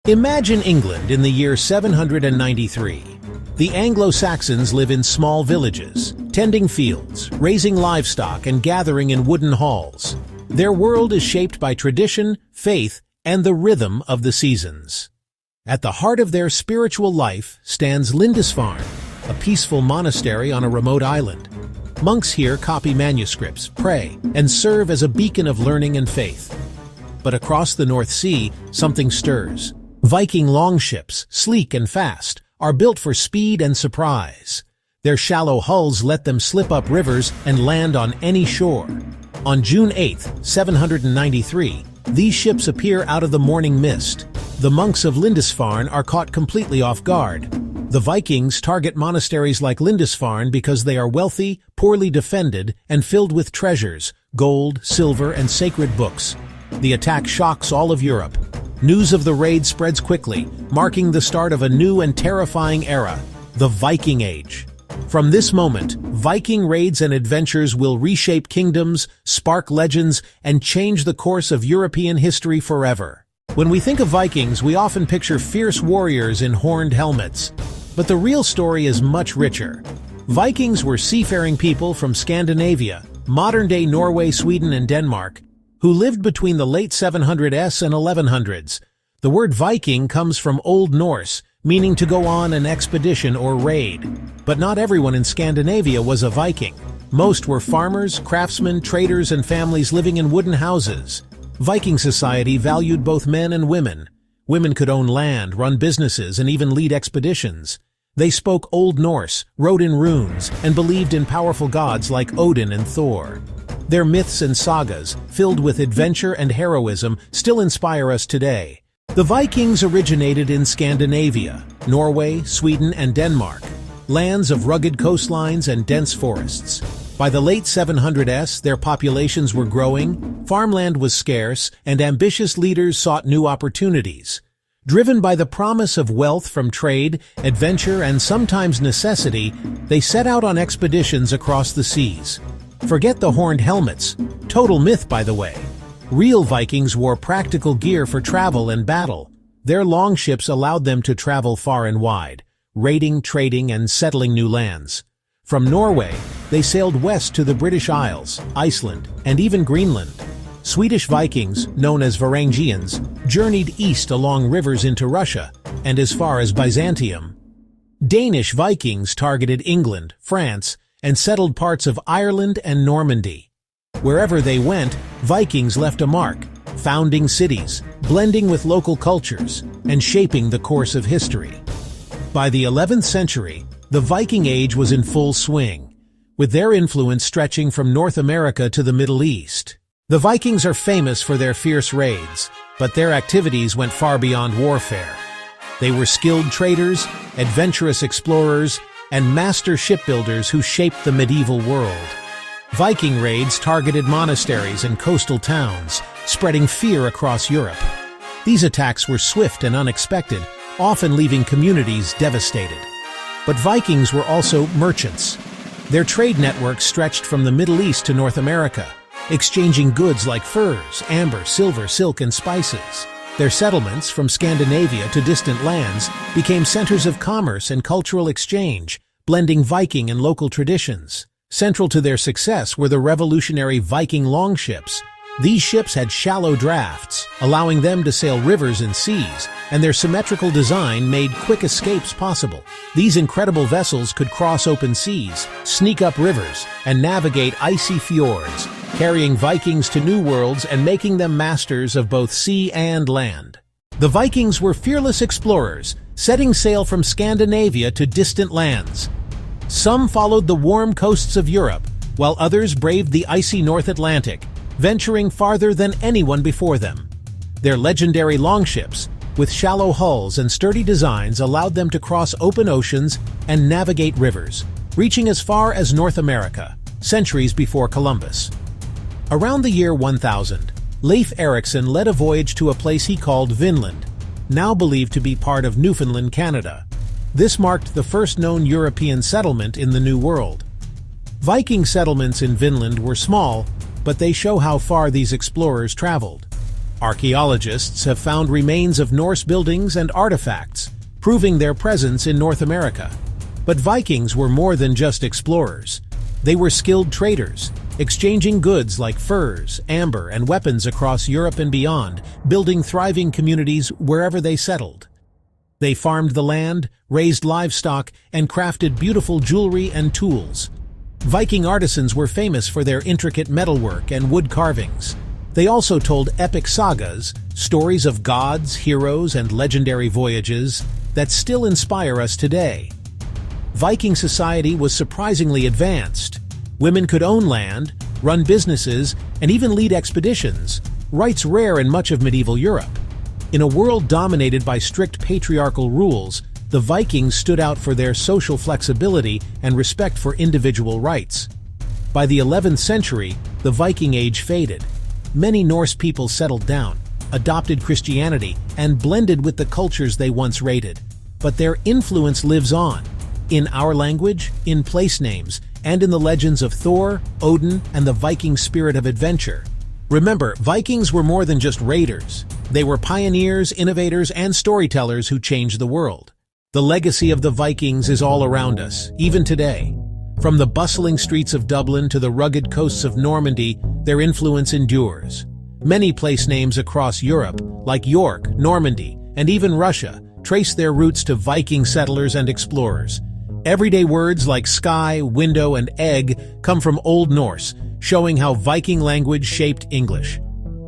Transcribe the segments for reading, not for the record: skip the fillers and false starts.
Imagine England in the year 793. The Anglo-Saxons live in small villages, tending fields, raising livestock, and gathering in wooden halls. Their world is shaped by tradition, faith, and the rhythm of the seasons. At the heart of their spiritual life stands Lindisfarne, a peaceful monastery on a remote island. Monks here copy manuscripts, pray, and serve as a beacon of learning and faith. But across the North Sea, something stirs. Viking longships, sleek and fast, are built for speed and surprise. Their shallow hulls let them slip up rivers and land on any shore. On June 8, 793, these ships appear out of the morning mist. The monks of Lindisfarne are caught completely off guard. The Vikings target monasteries like Lindisfarne because they are wealthy, poorly defended, and filled with treasures, gold, silver, and sacred books. The attack shocks all of Europe. News of the raid spreads quickly, marking the start of a new and terrifying era, the Viking Age. From this moment, Viking raids and adventures will reshape kingdoms, spark legends, and change the course of European history forever. When we think of Vikings, we often picture fierce warriors in horned helmets. But the real story is much richer. Vikings were seafaring people from Scandinavia, modern-day Norway, Sweden, and Denmark, who lived between the late 700s and 1100s. The word Viking comes from Old Norse, meaning to go on an expedition or raid. But not everyone in Scandinavia was a Viking. Most were farmers, craftsmen, traders, and families living in wooden houses. Viking society valued both men and women. Women could own land, run businesses, and even lead expeditions. They spoke Old Norse, wrote in runes, and believed in powerful gods like Odin and Thor. Their myths and sagas, filled with adventure and heroism, still inspire us today. The Vikings originated in Scandinavia, Norway, Sweden, and Denmark, lands of rugged coastlines and dense forests. By the late 700s, their populations were growing, farmland was scarce, and ambitious leaders sought new opportunities. Driven by the promise of wealth from trade, adventure, and sometimes necessity, they set out on expeditions across the seas. Forget the horned helmets. Total myth, by the way. Real Vikings wore practical gear for travel and battle. Their longships allowed them to travel far and wide, raiding, trading, and settling new lands. From Norway, they sailed west to the British Isles, Iceland, and even Greenland. Swedish Vikings, known as Varangians, journeyed east along rivers into Russia and as far as Byzantium. Danish Vikings targeted England, France, and settled parts of Ireland and Normandy. Wherever they went, Vikings left a mark, founding cities, blending with local cultures, and shaping the course of history. By the 11th century, the Viking Age was in full swing, with their influence stretching from North America to the Middle East. The Vikings are famous for their fierce raids, but their activities went far beyond warfare. They were skilled traders, adventurous explorers, and master shipbuilders who shaped the medieval world. Viking raids targeted monasteries and coastal towns, spreading fear across Europe. These attacks were swift and unexpected, often leaving communities devastated. But Vikings were also merchants. Their trade network stretched from the Middle East to North America, exchanging goods like furs, amber, silver, silk, and spices. Their settlements, from Scandinavia to distant lands, became centers of commerce and cultural exchange, blending Viking and local traditions. Central to their success were the revolutionary Viking longships. These ships had shallow drafts, allowing them to sail rivers and seas, and their symmetrical design made quick escapes possible. These incredible vessels could cross open seas, sneak up rivers, and navigate icy fjords, carrying Vikings to new worlds and making them masters of both sea and land. The Vikings were fearless explorers, setting sail from Scandinavia to distant lands. Some followed the warm coasts of Europe, while others braved the icy North Atlantic, venturing farther than anyone before them. Their legendary longships, with shallow hulls and sturdy designs, allowed them to cross open oceans and navigate rivers, reaching as far as North America, centuries before Columbus. Around the year 1000, Leif Erikson led a voyage to a place he called Vinland, now believed to be part of Newfoundland, Canada. This marked the first known European settlement in the New World. Viking settlements in Vinland were small, but they show how far these explorers traveled. Archaeologists have found remains of Norse buildings and artifacts, proving their presence in North America. But Vikings were more than just explorers. They were skilled traders, exchanging goods like furs, amber, and weapons across Europe and beyond, building thriving communities wherever they settled. They farmed the land, raised livestock, and crafted beautiful jewelry and tools. Viking artisans were famous for their intricate metalwork and wood carvings. They also told epic sagas, stories of gods, heroes, and legendary voyages that still inspire us today. Viking society was surprisingly advanced. Women could own land, run businesses, and even lead expeditions, rights rare in much of medieval Europe. In a world dominated by strict patriarchal rules, the Vikings stood out for their social flexibility and respect for individual rights. By the 11th century, the Viking Age faded. Many Norse people settled down, adopted Christianity, and blended with the cultures they once raided. But their influence lives on, in our language, in place names, and in the legends of Thor, Odin, and the Viking spirit of adventure. Remember, Vikings were more than just raiders. They were pioneers, innovators, and storytellers who changed the world. The legacy of the Vikings is all around us, even today. From the bustling streets of Dublin to the rugged coasts of Normandy, their influence endures. Many place names across Europe, like York, Normandy, and even Russia, trace their roots to Viking settlers and explorers. Everyday words like sky, window, and egg come from Old Norse, showing how Viking language shaped English.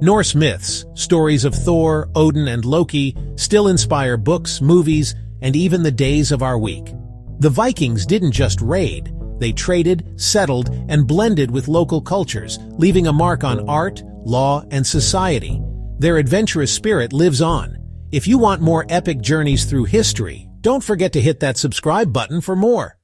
Norse myths, stories of Thor, Odin, and Loki, still inspire books, movies, and even the days of our week. The Vikings didn't just raid. They traded, settled, and blended with local cultures, leaving a mark on art, law, and society. Their adventurous spirit lives on. If you want more epic journeys through history, don't forget to hit that subscribe button for more.